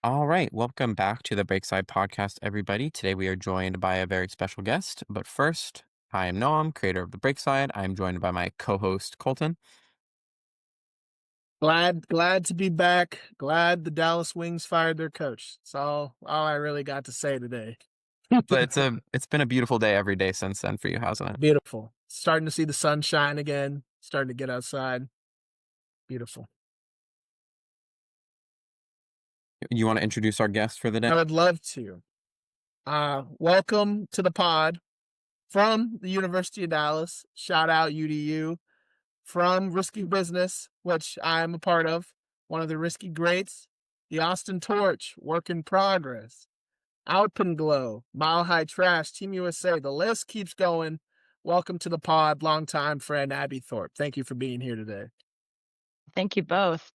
All right, welcome back to the Breakside Podcast, everybody. Today we are joined by a very special guest. But first, I am Noam, creator of the Breakside. I am joined by my co-host Colton. Glad to be back. Glad the Dallas Wings fired their coach. That's all I really got to say today. But it's been a beautiful day every day since then for you, hasn't it? Beautiful. Starting to see the sun shine again. Starting to get outside. Beautiful. You want to introduce our guest for the day? I would love to. Welcome to the pod from the University of Dallas. Shout out UDU. From Risky Business, which I'm a part of. One of the Risky Greats. The Austin Torch, work in progress. Alpenglow, Mile High Trash, Team USA. The list keeps going. Welcome to the pod, longtime friend Abby Thorpe. Thank you for being here today. Thank you both.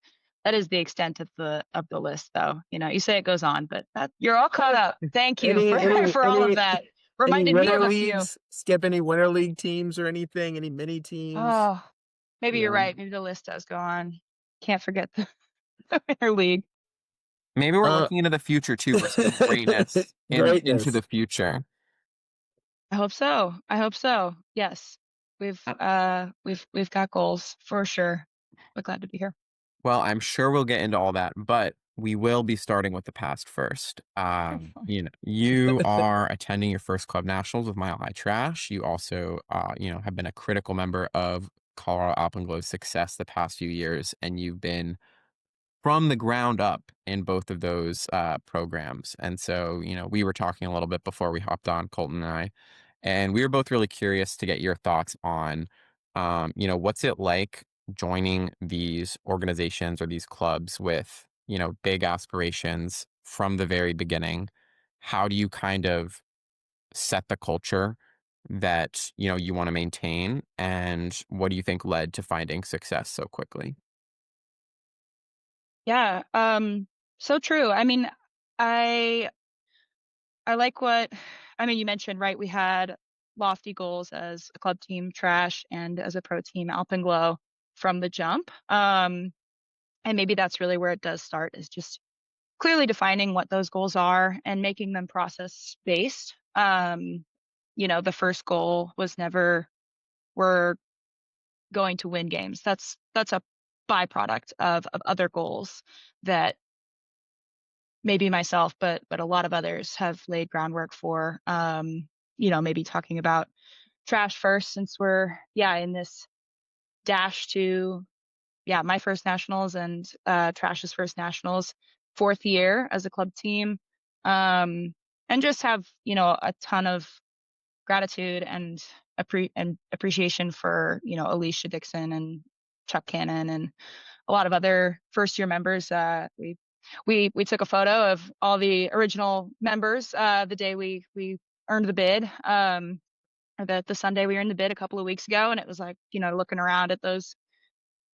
That is the extent of the list, though. You say it goes on, but you're all caught up. Thank you for all of that. Reminded me of a few. Skip any winter league teams or anything? Any mini teams? Oh, maybe you're right. Maybe the list does go on. Can't forget the winter league. Maybe we're looking into the future too for some greatness, into the future. I hope so. Yes, we've got goals for sure. But glad to be here. Well, I'm sure we'll get into all that, but we will be starting with the past first. You are attending your first club nationals with Mile High Trash. You also, have been a critical member of Colorado Alpenglow's success the past few years, and you've been from the ground up in both of those programs. And so, we were talking a little bit before we hopped on, Colton and I, and we were both really curious to get your thoughts on, what's it like joining these organizations or these clubs with, big aspirations from the very beginning. How do you kind of set the culture that, you want to maintain? And what do you think led to finding success so quickly? Yeah, so true. I like you mentioned, right? We had lofty goals as a club team, Trash, and as a pro team, Alpenglow, from the jump. And maybe that's really where it does start, is just clearly defining what those goals are and making them process based. The first goal was never, we're going to win games. That's a byproduct of other goals that maybe myself, but a lot of others have laid groundwork for. Maybe talking about Trash first, since we're in this dash to my first nationals and Trash's first nationals, fourth year as a club team, and just have a ton of gratitude and appreciation for Alicia Dixon and Chuck Cannon and a lot of other first year members. We took a photo of all the original members the day we earned the bid, or the Sunday we earned the bid a couple of weeks ago, and it was like looking around at those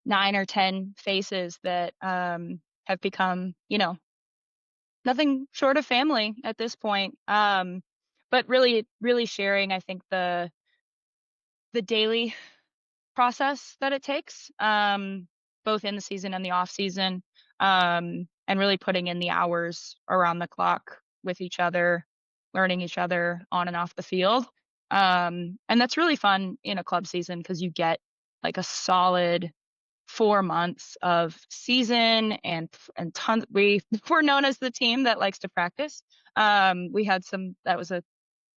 9 or 10 faces that have become nothing short of family at this point. But really, really sharing, I think, the daily process that it takes, both in the season and the off season, and really putting in the hours around the clock with each other, learning each other on and off the field. And that's really fun in a club season because you get like a solid 4 months of season and tons. We're known as the team that likes to practice. We had that was a,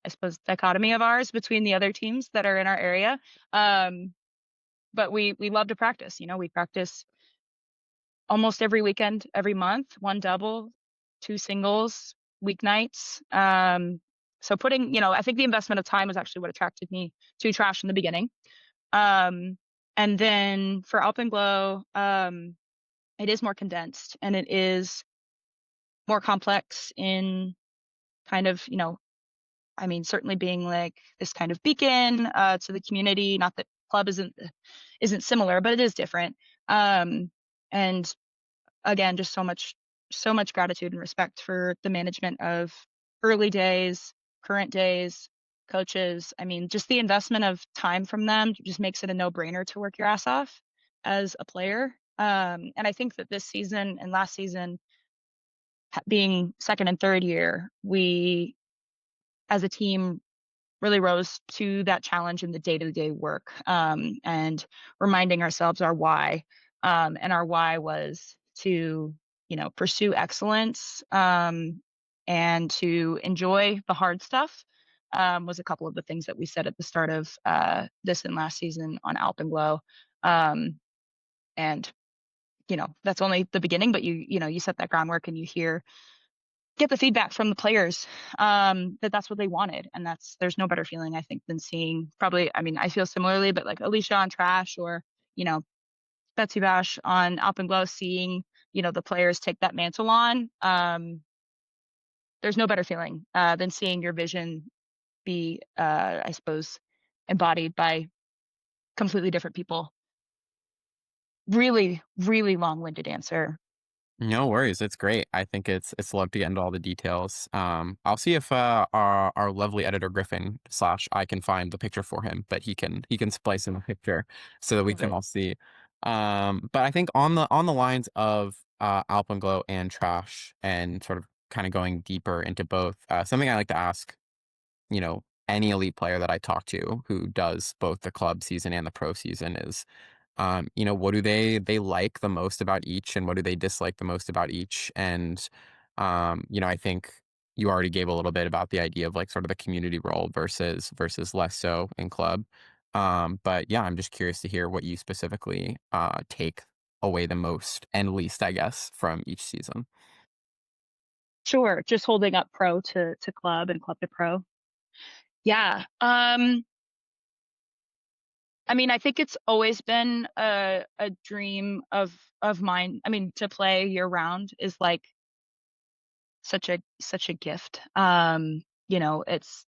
I suppose, dichotomy of ours between the other teams that are in our area. But we love to practice. We practice almost every weekend, every month, 1 double, 2 singles, weeknights. So putting, I think the investment of time was actually what attracted me to Trash in the beginning. And then for Alpenglow, it is more condensed and it is more complex in kind of, certainly being like this kind of beacon to the community. Not that club isn't similar, but it is different. And again, just so much gratitude and respect for the management of early days, current days, coaches. Just the investment of time from them just makes it a no-brainer to work your ass off as a player. And I think that this season and last season being second and third year, we as a team really rose to that challenge in the day-to-day work, and reminding ourselves our why. And our why was to, pursue excellence, and to enjoy the hard stuff, was a couple of the things that we said at the start of this and last season on Alpenglow. And, that's only the beginning, but you set that groundwork and get the feedback from the players, that that's what they wanted. And there's no better feeling, I think, than seeing probably, I mean, I feel similarly, but like Alicia on Trash, or, you know, Betsy Bash on Alpenglow, seeing, the players take that mantle on. There's no better feeling, than seeing your vision be, I suppose, embodied by completely different people. Really, really long-winded answer. No worries. It's great. I think it's love to get into all the details. I'll see if our lovely editor Griffin slash I can find the picture for him, but he can splice in a picture so that we Love can it. all see. But I think on the lines of Alpenglow and Trash, and sort of kind of going deeper into both, something I like to ask, any elite player that I talk to who does both the club season and the pro season is, what do they like the most about each, and what do they dislike the most about each? And, I think you already gave a little bit about the idea of like sort of the community role versus less so in club. But yeah, I'm just curious to hear what you specifically take away the most and least, I guess, from each season. Sure. Just holding up pro to club and club to pro. Yeah. I mean, I think it's always been a dream of mine. I mean, to play year round is like such a gift. It's,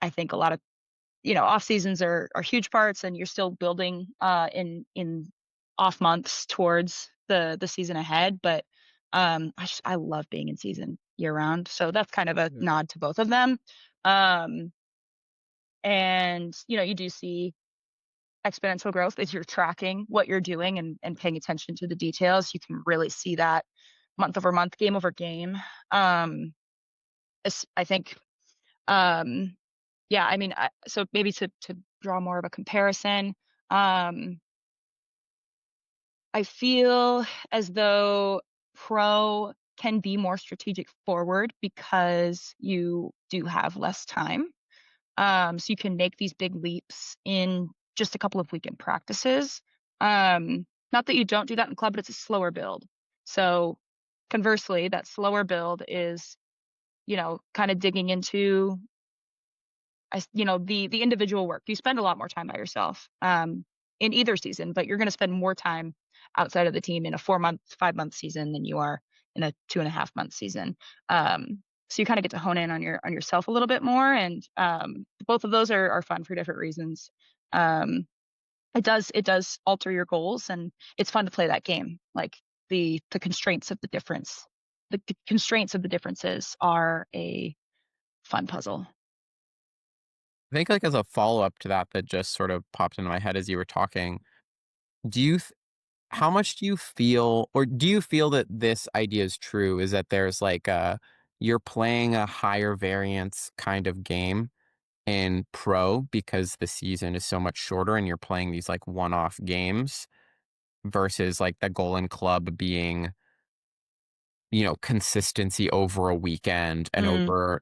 I think, a lot of, off seasons are huge parts, and you're still building in off months towards the season ahead. But I love being in season year round. So that's kind of a Yeah. nod to both of them. Um, and you do see exponential growth as you're tracking what you're doing, and paying attention to the details. You can really see that month over month, game over game. I think, um, yeah, I mean, so maybe to draw more of a comparison, um, I feel as though pro can be more strategic forward because you do have less time. So you can make these big leaps in just a couple of weekend practices. Not that you don't do that in club, but it's a slower build. So conversely, that slower build is, kind of digging into, the individual work. You spend a lot more time by yourself, in either season, but you're going to spend more time outside of the team in a 4-month, 5-month season than you are in a 2.5-month season. So you kind of get to hone in on yourself a little bit more, and both of those are fun for different reasons. Um, it does alter your goals, and it's fun to play that game. Like the constraints of the difference, the constraints of the differences are a fun puzzle. I think like as a follow-up to that just sort of popped into my head as you were talking, do you how much do you feel, or do you feel that this idea is true, is that there's like you're playing a higher variance kind of game in pro because the season is so much shorter and you're playing these like one-off games versus like the goal in club being, consistency over a weekend and Mm, over,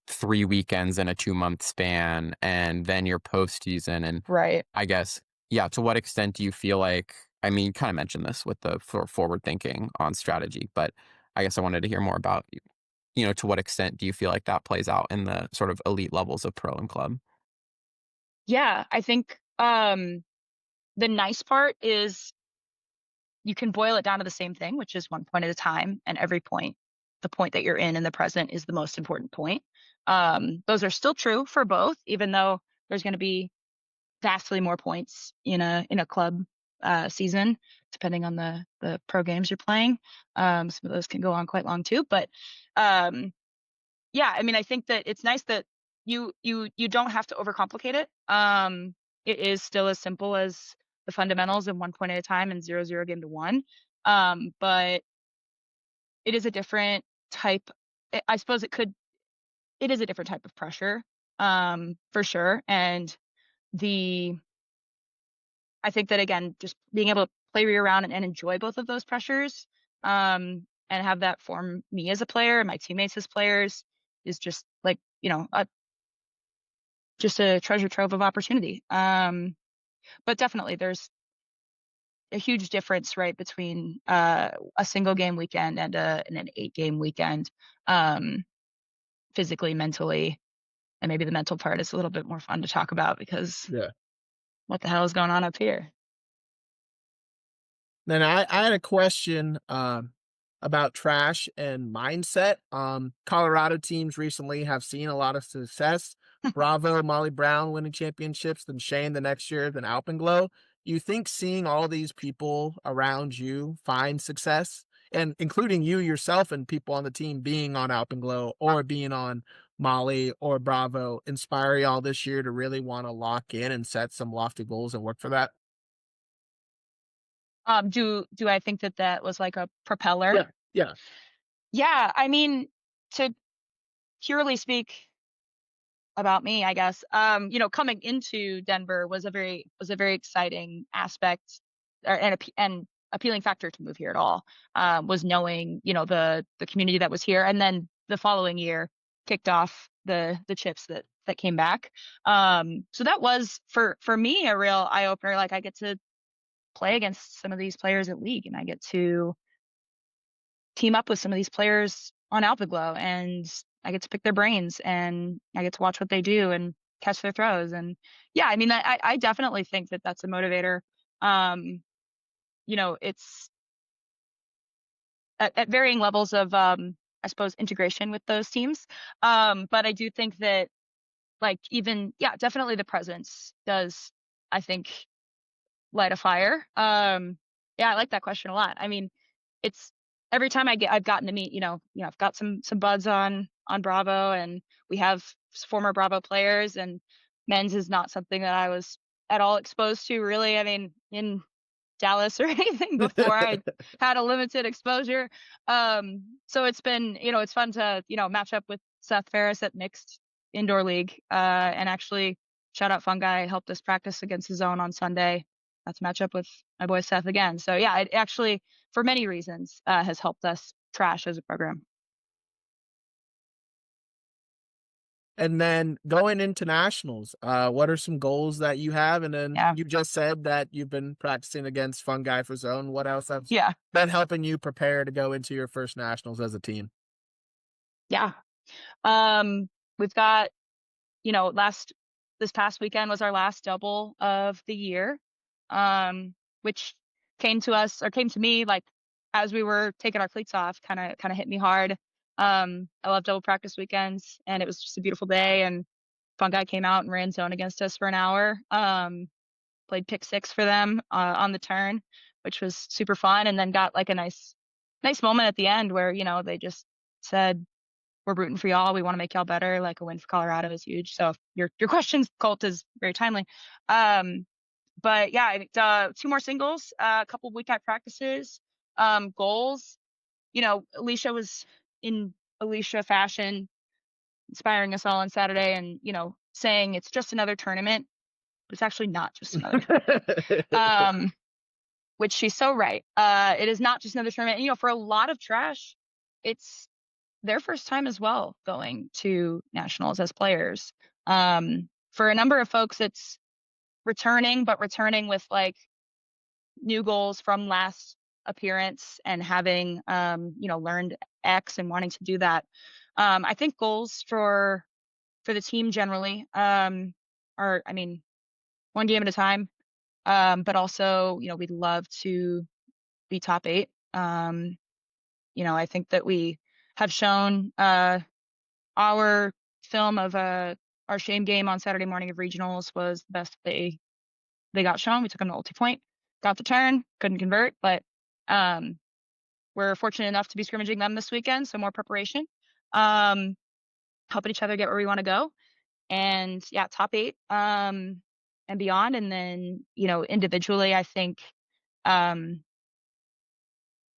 3 weekends in a 2-month span, and then your postseason. And right. I guess, yeah, to what extent do you feel like, I mean, you kind of mentioned this with the forward thinking on strategy, but I guess I wanted to hear more about, to what extent do you feel like that plays out in the sort of elite levels of pro and club? Yeah, I think the nice part is you can boil it down to the same thing, which is one point at a time, and every point, the point that you're in the present, is the most important point. Those are still true for both, even though there's going to be vastly more points in a club season, depending on the pro games you're playing. Some of those can go on quite long too, but um, yeah, I mean, I think that it's nice that you don't have to overcomplicate it. It is still as simple as the fundamentals, and one point at a time, and 0-0 game to one. But it is a different type. I suppose it is a different type of pressure, for sure. And I think that, again, just being able to play your around and enjoy both of those pressures, and have that form me as a player and my teammates as players is just like, just a treasure trove of opportunity. But definitely there's a huge difference, right, between a single game weekend and an 8-game weekend, um, physically, mentally, and maybe the mental part is a little bit more fun to talk about because Yeah. what the hell is going on up here? Then I had a question about trash and mindset. Colorado teams recently have seen a lot of success. Bravo, Molly Brown winning championships, then Shane the next year, then Alpenglow. You think seeing all these people around you find success, and including you yourself and people on the team being on Alpenglow or being on Molly or Bravo, inspire y'all this year to really want to lock in and set some lofty goals and work for that? Do I think that that was like a propeller? Yeah. Yeah. Yeah, I mean, to purely speak about me, I guess. Coming into Denver was a very exciting aspect, and appealing factor to move here at all. Was knowing, the community that was here, and then the following year kicked off the chips that came back. So that was for me a real eye opener. Like, I get to play against some of these players at league, and I get to team up with some of these players on Alpenglow, and I get to pick their brains, and I get to watch what they do and catch their throws. And yeah, I mean, I definitely think that that's a motivator. Um, it's at varying levels of, I suppose, integration with those teams. But I do think that, like, even, yeah, definitely the presence does, I think, light a fire. Yeah, I like that question a lot. I mean, it's every time I've gotten to meet, I've got some buds on Bravo, and we have former Bravo players, and men's is not something that I was at all exposed to, really. I mean, in Dallas or anything before. I had a limited exposure. So it's been, it's fun to, match up with Seth Ferris at mixed indoor league. And actually, shout out Fungi, helped us practice against the zone on Sunday. Got to match up with my boy Seth again. So yeah, it actually, for many reasons, has helped us trash as a program. And then going into nationals, what are some goals that you have? And then Yeah. you just said that you've been practicing against Fungi for zone. What else has Yeah. been helping you prepare to go into your first nationals as a team? Yeah. We've got, this past weekend was our last double of the year, which came to me, like, as we were taking our cleats off, kind of hit me hard. I love double practice weekends, and it was just a beautiful day. And fun guy came out and ran zone against us for an hour. Played pick six for them on the turn, which was super fun. And then got like a nice moment at the end where, they just said, we're rooting for y'all. We want to make y'all better. Like, a win for Colorado is huge. So your question, Colt, is very timely. But yeah, I think, 2 more singles, a couple of weekend practices, goals. Alicia was in Alicia fashion, inspiring us all on Saturday, and saying it's just another tournament, but it's actually not just another tournament. Which she's so right. It is not just another tournament. And, for a lot of trash, it's their first time as well going to nationals as players. For a number of folks, it's but returning with, like, new goals from last appearance, and having, learned X and wanting to do that. I think goals for the team generally, are, I mean, one game at a time. But also, we'd love to be top 8. I think that we have shown, our film of our shame game on Saturday morning of regionals was the best they got shown. We took them to multi-point, got the turn, couldn't convert, but we're fortunate enough to be scrimmaging them this weekend, so more preparation, helping each other get where we want to go. And yeah, top 8, and beyond. And then, individually, I think,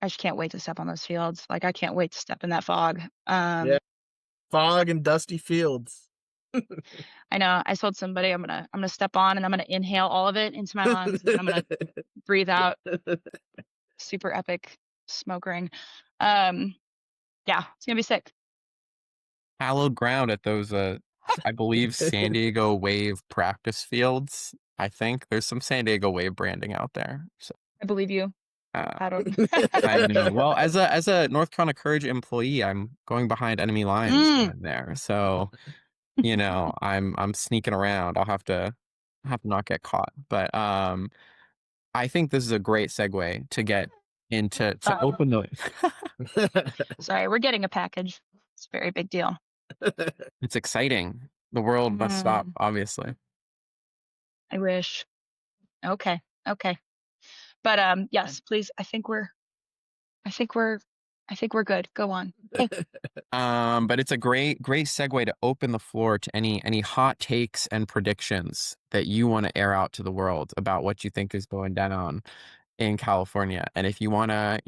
I just can't wait to step on those fields. Like, I can't wait to step in that fog. Yeah. Fog and dusty fields. I know. I told somebody I'm gonna step on and I'm gonna inhale all of it into my lungs, and then I'm gonna breathe out super epic smoke ring. Yeah, it's gonna be sick. Hallowed ground at those, I believe, San Diego Wave practice fields. I think there's some San Diego Wave branding out there. So, I believe you. I don't. I know. Well, as a North Carolina Courage employee, I'm going behind enemy lines when I'm there. So, I'm sneaking around. I'll have to not get caught. But I think this is a great segue to get into to open the Sorry, we're getting a package. It's a very big deal. It's exciting. The world must stop, obviously. I wish. Okay. But yes, please. I think we're good. Go on. Hey. But it's a great segue to open the floor to any hot takes and predictions that you want to air out to the world about what you think is going down in California. And if you want to,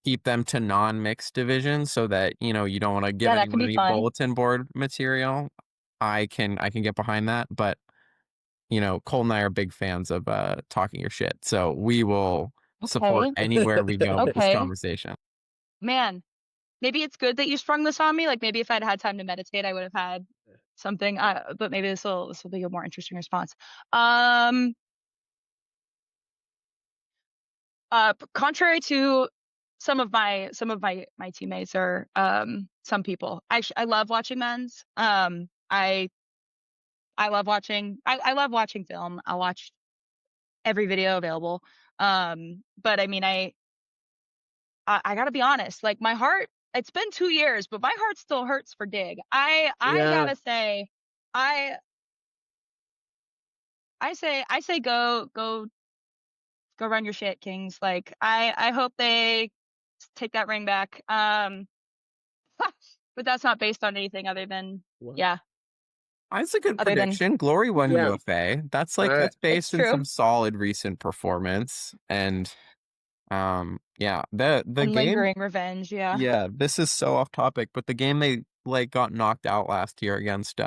keep them to non-mixed divisions so that, you don't want to give that can anyone be any fun. bulletin board material, I can get behind that. But, Cole and I are big fans of talking your shit. So we will support anywhere we go with this conversation. Man, maybe it's good that you sprung this on me. Like, maybe if I'd had time to meditate, I would have had something. But maybe this will be a more interesting response. Contrary to some of my teammates or some people, I love watching men's. I love watching. I love watching film. I'll watch every video available. But I mean, I gotta be honest. Like, my heart. It's been 2 years, but my heart still hurts for Dig. I gotta say, I say go run your shit, Kings. Like, I hope they take that ring back. But that's not based on anything other than yeah. That's a good prediction. Glory won UFA. That's based in some solid recent performance. And the and game, lingering revenge. Yeah, this is so off topic, but the game they got knocked out last year against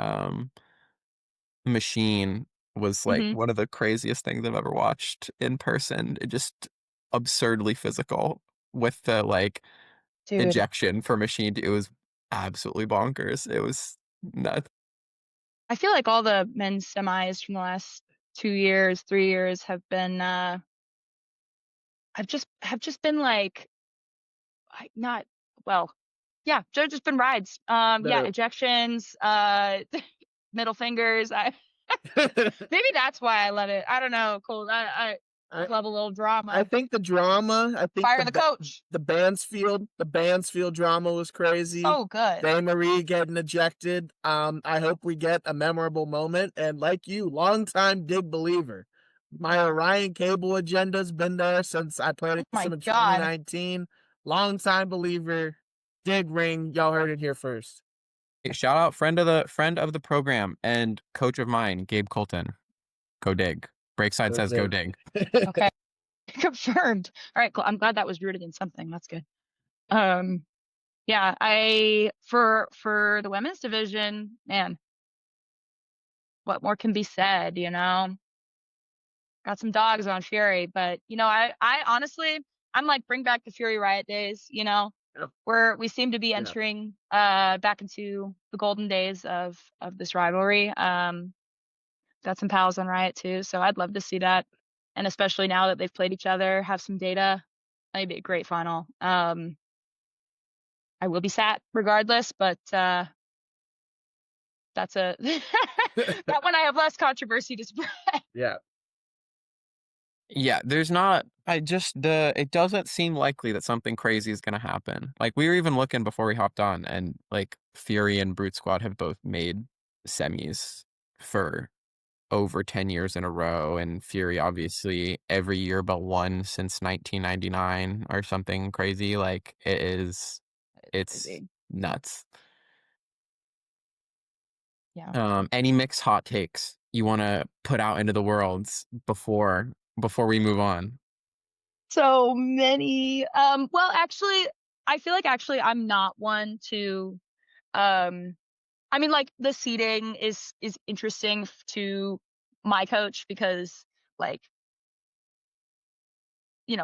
Machine was one of the craziest things I've ever watched in person. It just absurdly physical with the ejection for Machine. It was absolutely bonkers. It was nuts. I feel like all the men's semis from the last 2 years, 3 years have been have just been not well. Yeah, they've just been rides. Ejections, middle fingers. Maybe that's why I love it. I don't know, Cole. I love a little drama. I think the drama. I think fire the coach. The Bansfield drama was crazy. So good. Day Marie getting ejected. I hope we get a memorable moment. And like you, longtime Dig believer. My Orion Cable agenda's been there since I played against him in 2019. Longtime believer. Dig ring. Y'all heard it here first. Shout out friend of the program and coach of mine, Gabe Colton. Go Dig. Breakside says go Dig. Okay. Confirmed. All right, cool. I'm glad that was rooted in something. That's good. Yeah, for the women's division, man, what more can be said, Got some dogs on Fury, but I honestly, I'm like, bring back the Fury Riot days, where we seem to be entering back into the golden days of this rivalry. Got some pals on Riot too, so I'd love to see that. And especially now that they've played each other, have some data, that'd be a great final. I will be sat regardless, but that's that one I have less controversy to spread. Yeah. Yeah, there's not. It doesn't seem likely that something crazy is going to happen. Like, we were even looking before we hopped on, and Fury and Brute Squad have both made semis for over 10 years in a row, and Fury obviously every year but one since 1999 or something crazy. It's crazy. Nuts. Yeah. Any mixed hot takes you want to put out into the world before we move on? So many. Well, actually, I feel like I'm not one to. I mean, like the seating is interesting to my coach because, like,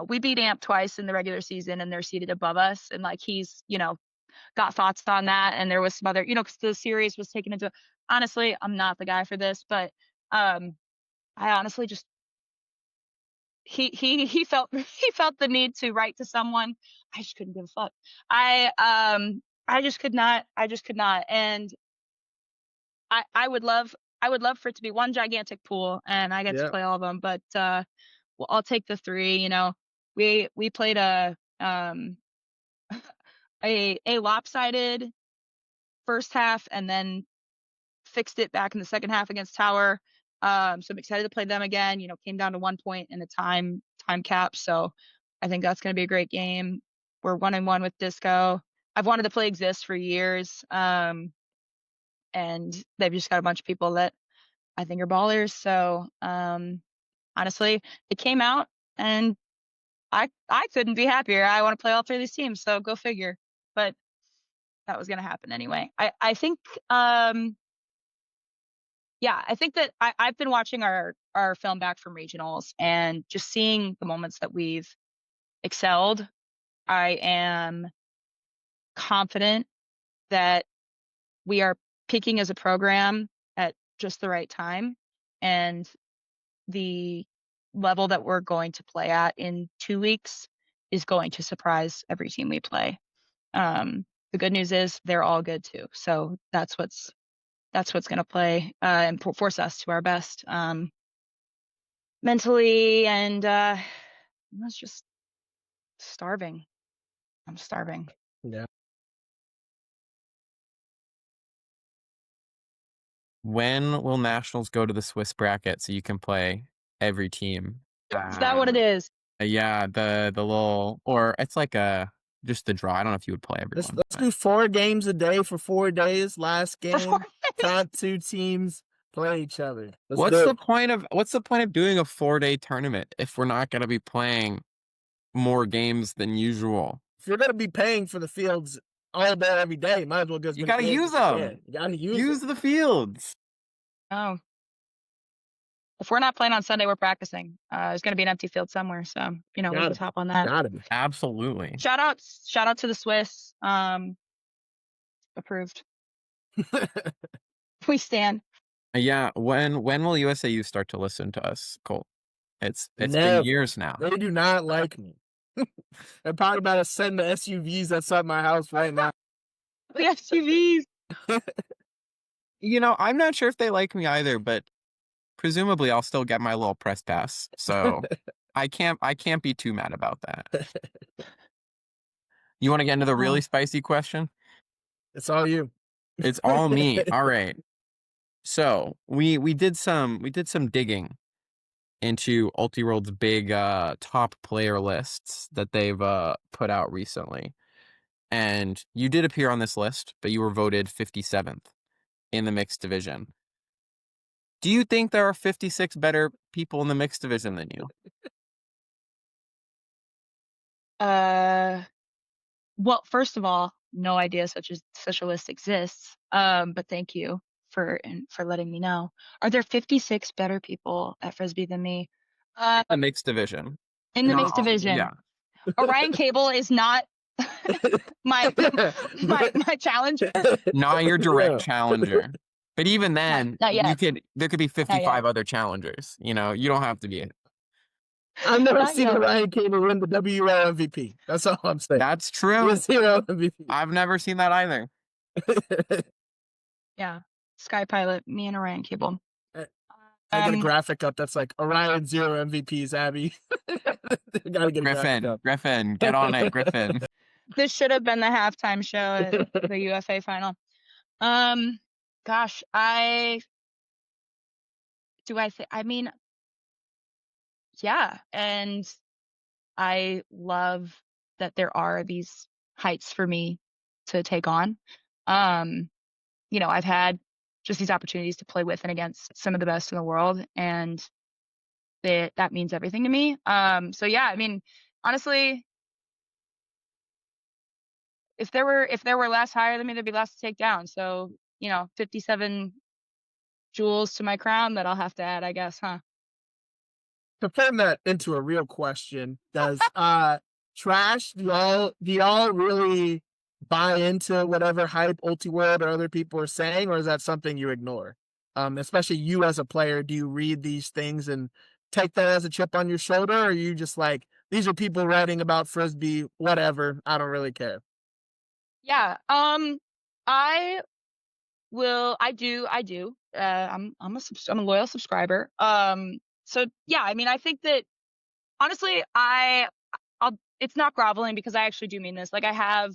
we beat AMP twice in the regular season and they're seated above us, and like he's got thoughts on that, and there was some other because the series was taken into. Honestly, I'm not the guy for this, but I honestly just he felt he felt the need to write to someone. I just couldn't give a fuck. I just could not. And I would love for it to be one gigantic pool and I get to play all of them. But well, I'll take the three. We played a lopsided first half and then fixed it back in the second half against Tower. So I'm excited to play them again. Came down to 1 point in the time cap. So I think that's going to be a great game. We're 1-1 with Disco. I've wanted to play Exist for years. And they've just got a bunch of people that I think are ballers. So honestly, it came out and I couldn't be happier. I want to play all three of these teams. So go figure. But that was going to happen anyway. I think I think that I've been watching our film back from regionals and just seeing the moments that we've excelled. I am confident that we are peaking as a program at just the right time, and the level that we're going to play at in 2 weeks is going to surprise every team we play. The good news is they're all good too. So that's what's going to play and force us to our best mentally. And I was just starving. I'm starving. Yeah. When will Nationals go to the Swiss bracket so you can play every team? Is that what it is? Yeah, the little, or it's like just the draw. I don't know if you would play everyone. Let's do 4 games a day for 4 days. Last game, top 2 teams play each other. What's the point of doing a 4-day tournament if we're not going to be playing more games than usual? If you're going to be paying for the fields all day, every day, might as well go. You got to use them. Yeah, you got to use the fields. Oh. If we're not playing on Sunday, we're practicing. There's going to be an empty field somewhere, so we'll just hop on that. Got it. Absolutely. Shout out to the Swiss. Approved. We stand. Yeah. When will USAU start to listen to us, Colt? It's Never. been years now. They do not like me. They're probably about to send the SUVs that's at my house right now. The SUVs. I'm not sure if they like me either, but presumably I'll still get my little press pass. So I can't be too mad about that. You want to get into the really spicy question? It's all you. It's all me. All right. So we did some digging into Ultiworld's big top player lists that they've put out recently. And you did appear on this list, but you were voted 57th in the mixed division. Do you think there are 56 better people in the mixed division than you? Well, first of all, no idea such a list exists. But thank you for letting me know. Are there 56 better people at Frisbee than me? The mixed division. In the mixed division. Yeah. Orion Cable is not my challenger. Not your direct challenger. But even then, not yet. there could be 55 other challengers. You don't have to be it. I've never seen Orion Cable win the WPUL MVP. That's all I'm saying. That's true. I've never seen that either. Yeah. Sky Pilot, me and Orion Cable. I get a graphic up that's like Orion 0 MVPs, Abby. Gotta get Griffin, get on it, Griffin. This should have been the halftime show at the UFA final. Gosh, yeah, and I love that there are these heights for me to take on. I've had just these opportunities to play with and against some of the best in the world, and that means everything to me. So yeah, honestly, if there were less higher than me, there'd be less to take down. So, 57 jewels to my crown that I'll have to add, I guess, huh? To turn that into a real question, does Trash, do y'all really buy into whatever hype Ultiworld or other people are saying, or is that something you ignore? Especially you as a player, do you read these things and take that as a chip on your shoulder, or are you just like, these are people writing about frisbee, whatever, I don't really care? Yeah. I I do. I'm a loyal subscriber. So yeah, I mean, I think that honestly, it's not groveling because I actually do mean this. Like, I have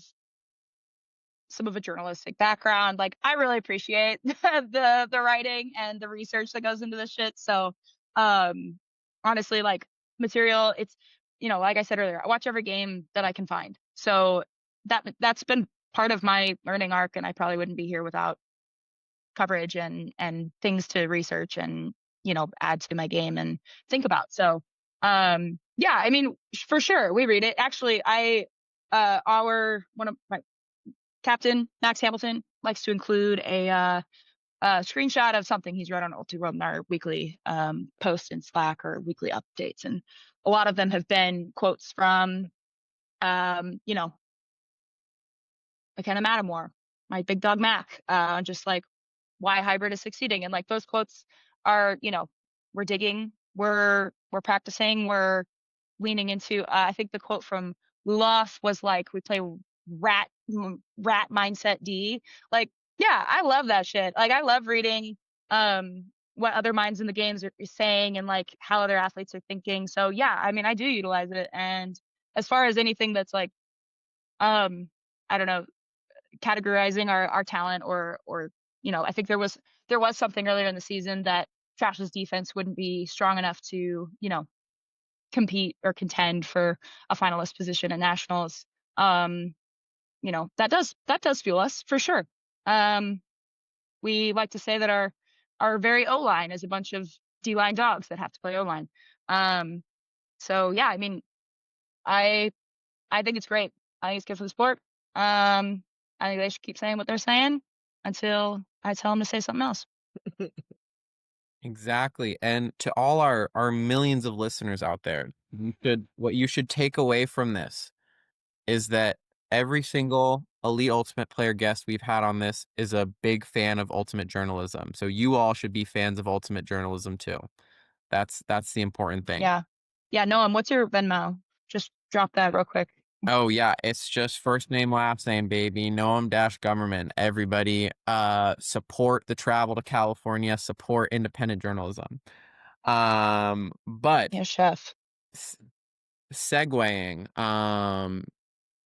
some of a journalistic background. Like, I really appreciate the writing and the research that goes into this shit. So, um, honestly, like, material, it's, like I said earlier, I watch every game that I can find. So that's been part of my learning arc, and I probably wouldn't be here without coverage and things to research and add to my game and think about. So yeah, I mean, for sure we read it. Actually, I our one of my captain Max Hamilton likes to include a screenshot of something he's read on Ulti World in our weekly posts in Slack or weekly updates, and a lot of them have been quotes from McKenna Mattamore, my big dog Mac, just like why hybrid is succeeding. And like those quotes are, we're digging, we're practicing, we're leaning into. I think the quote from Luloff was like, we play rat mindset D. Like, yeah, I love that shit. Like, I love reading what other minds in the games are saying and like how other athletes are thinking. So yeah, I mean, I do utilize it. And as far as anything that's like, I don't know, categorizing our talent or I think there was something earlier in the season that Trash's defense wouldn't be strong enough to compete or contend for a finalist position at nationals. um that does fuel us for sure. We like to say that our very O-line is a bunch of D-line dogs that have to play O-line. So yeah, I mean, I I think it's great. I think it's good for the sport. I think they should keep saying what they're saying until I tell them to say something else. Exactly. And to all our millions of listeners out there, what you should take away from this is that every single Elite Ultimate Player guest we've had on this is a big fan of ultimate journalism. So you all should be fans of ultimate journalism too. That's the important thing. Yeah. Yeah, Noam, what's your Venmo? Just drop that real quick. Oh yeah, it's just first name, last name, baby. Noam dash government. Everybody, support the travel to California, support independent journalism. But Yeah, chef. segueing,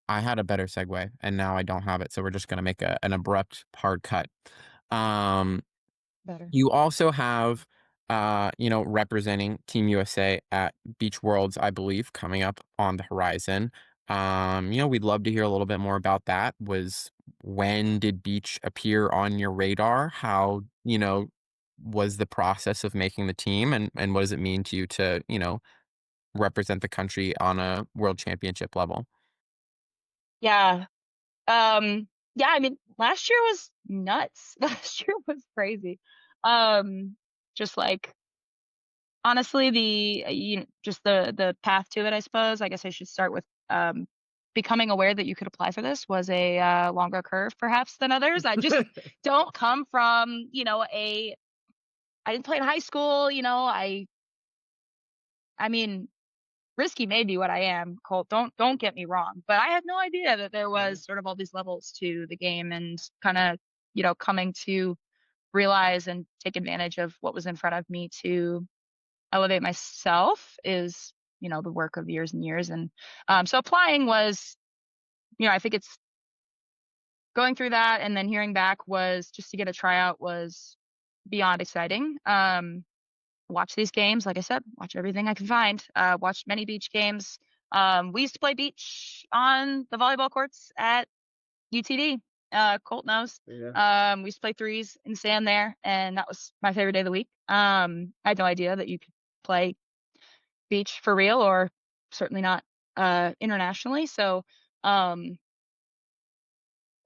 I had a better segue and now I don't have it, so we're just gonna make an abrupt hard cut. Um, Better. you also have, representing Team USA at Beach Worlds, I believe, coming up on the horizon. We'd love to hear a little bit more about that. When did beach appear on your radar? How, was the process of making the team, and what does it mean to you to, represent the country on a world championship level? Yeah. Yeah, I mean, last year was nuts. Last year was crazy. Just like honestly, just the path to it, I suppose. I guess I should start with becoming aware that you could apply for this was a longer curve perhaps than others. I just don't come from, I didn't play in high school, I mean, risky may be what I am, Colt. Don't get me wrong, but I had no idea that there was sort of all these levels to the game and kind of, coming to realize and take advantage of what was in front of me to elevate myself is, the work of years and years. And so applying was, I think it's going through that and then hearing back was just to get a tryout was beyond exciting. Watch these games, like I said, watch everything I can find. Watched many beach games. We used to play beach on the volleyball courts at UTD. Colt knows. Yeah. We used to play threes in the sand there, and that was my favorite day of the week. I had no idea that you could play beach for real, or certainly not internationally. So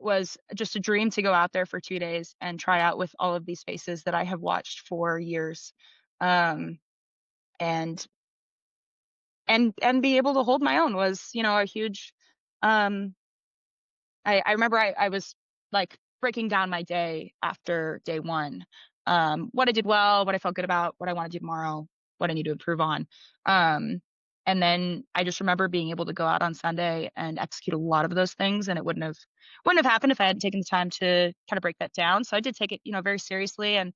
was just a dream to go out there for 2 days and try out with all of these faces that I have watched for years. And be able to hold my own was, a huge, I remember I was like breaking down my day after day one. What I did well, what I felt good about, what I want to do tomorrow, what I need to improve on. And then I just remember being able to go out on Sunday and execute a lot of those things, and it wouldn't have happened if I hadn't taken the time to kind of break that down. So I did take it, very seriously, and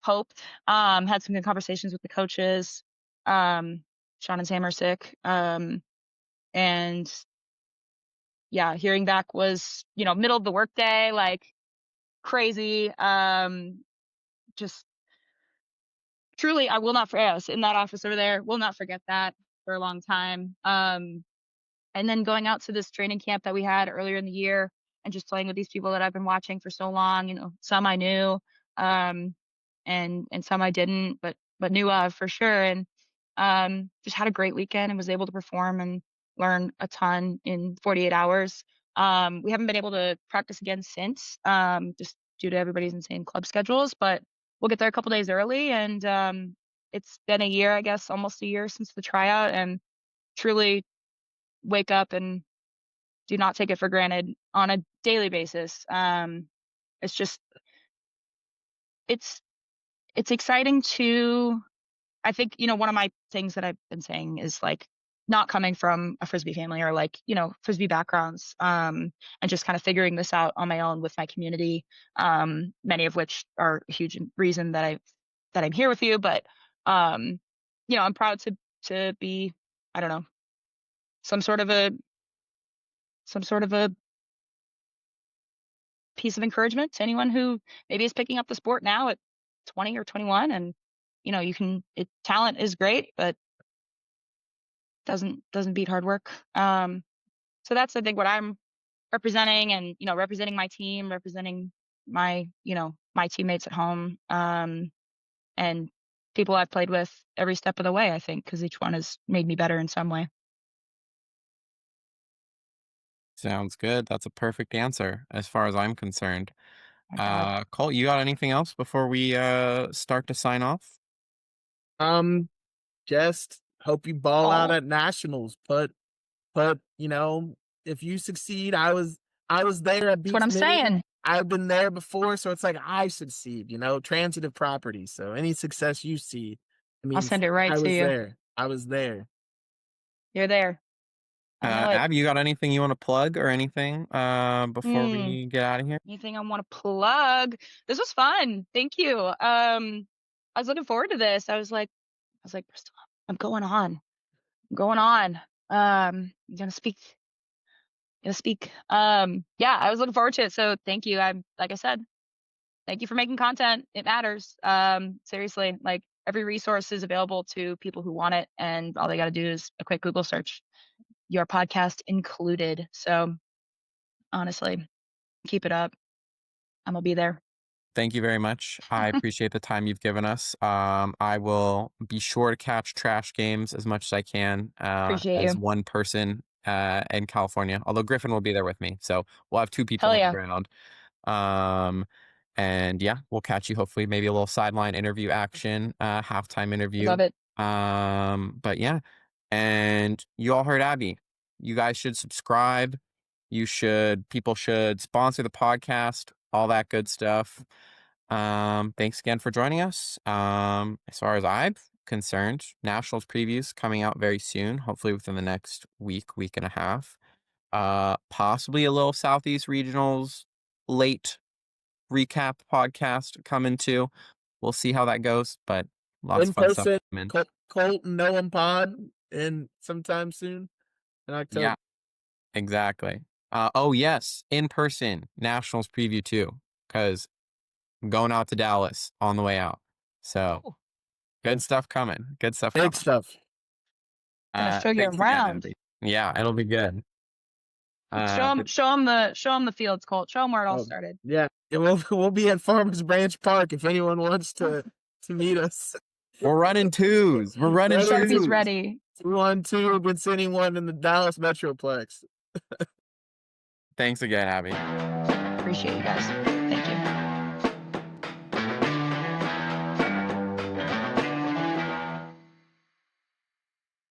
hoped, had some good conversations with the coaches. Sean and Sam are sick. And yeah, hearing back was, middle of the workday, like crazy. Just truly, I will not forget us in that office over there. Will not forget that for a long time. And then going out to this training camp that we had earlier in the year and just playing with these people that I've been watching for so long, some I knew, and some I didn't, but knew of for sure. And just had a great weekend and was able to perform and learn a ton in 48 hours. We haven't been able to practice again since, just due to everybody's insane club schedules, but we'll get there a couple days early. And it's been a year, I guess, almost a year since the tryout, and truly wake up and do not take it for granted on a daily basis. It's just, it's exciting to, I think, one of my things that I've been saying is like not coming from a Frisbee family or like, Frisbee backgrounds, and just kind of figuring this out on my own with my community, many of which are a huge reason that I'm here with you. But, I'm proud to be, I don't know, some sort of a piece of encouragement to anyone who maybe is picking up the sport now at 20 or 21. And, talent is great, but doesn't beat hard work. So that's, I think, what I'm representing, and, representing my team, representing my, my teammates at home, and people I've played with every step of the way, I think, because each one has made me better in some way. Sounds good. That's a perfect answer as far as I'm concerned. My God. Colt, you got anything else before we start to sign off? Just hope you ball out at nationals. But if you succeed, I was there at That's what Beach I'm Mini. saying. I've been there before, so it's like I succeed. Transitive property. So any success you see, I'll send it right I to was you. there. I was there. You're there. I know it. Abby, you got anything you want to plug or anything before we get out of here? Anything I want to plug? This was fun. Thank you. I was looking forward to this. I was like, Bristol, I'm going on. I'm gonna speak. Yeah, I was looking forward to it. So thank you. Like I said, thank you for making content. It matters. Seriously, like every resource is available to people who want it, and all they got to do is a quick Google search, your podcast included. So honestly, keep it up. I'm gonna be there. Thank you very much. I appreciate the time you've given us. I will be sure to catch trash games as much as I can Appreciate as you. one person in California, although Griffin will be there with me. So we'll have two people Hell on the yeah. ground. And yeah, we'll catch you hopefully maybe a little sideline interview action, halftime interview. Love it. But yeah, and you all heard Abby. You guys should subscribe. People should sponsor the podcast, all that good stuff. Thanks again for joining us. As far as I'm concerned, Nationals previews coming out very soon, hopefully within the next week and a half. Possibly a little Southeast Regionals late recap podcast coming too. We'll see how that goes, but lots In of fun stuff person, coming. Colt and Noam pod in sometime soon in October. Yeah, exactly. Oh yes, in person Nationals preview too, because I'm going out to Dallas on the way out. So good stuff coming. Good stuff Big coming. stuff. Gonna show you Thanks again, around. Abby. Yeah, it'll be good. Show them the fields, Colt. Show them where it all started. Yeah, we'll be at Farmers Branch Park if anyone wants to meet us. We're running twos. We're running Sharpie's twos. ready. 2-on-2 against anyone in the Dallas Metroplex. Thanks again, Abby. Appreciate you guys. Thank you.